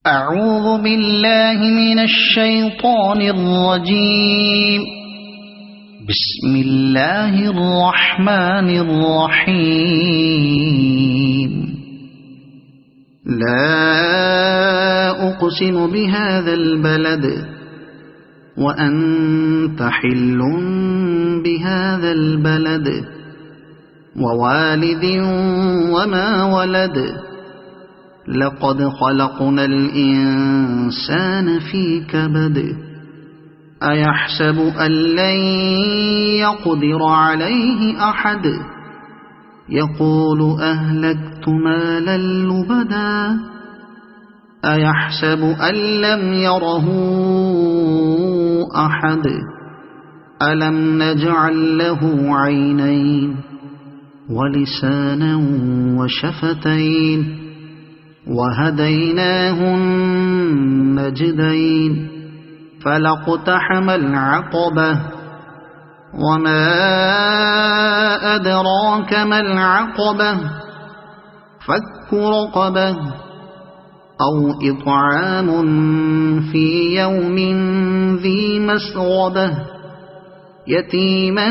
أعوذ بالله من الشيطان الرجيم. بسم الله الرحمن الرحيم. لا أقسم بهذا البلد وأنت حل بهذا البلد ووالد وما ولد لقد خلقنا الإنسان في كبد أيحسب أن لن يقدر عليه أحد يقول أهلكت مالا لبدا أيحسب أن لم يره أحد ألم نجعل له عينين ولسانا وشفتين وهديناه النجدين فلاقتحم العقبة وما أدراك ما العقبة فك رقبة أو إطعام في يوم ذي مسغبة يتيما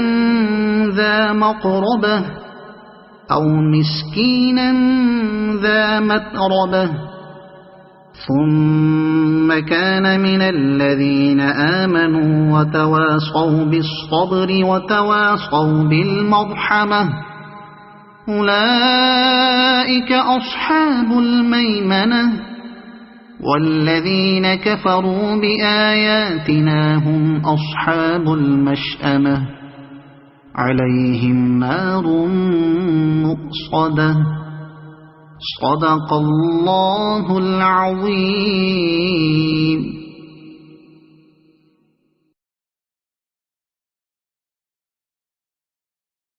ذا مقربة أو مسكينا ذا متربة ثم كان من الذين آمنوا وتواصوا بالصبر وتواصوا بالمرحمة أولئك أصحاب الميمنة والذين كفروا بآياتنا هم أصحاب المشأمة عليهم نار مؤصدة صدق الله العظيم.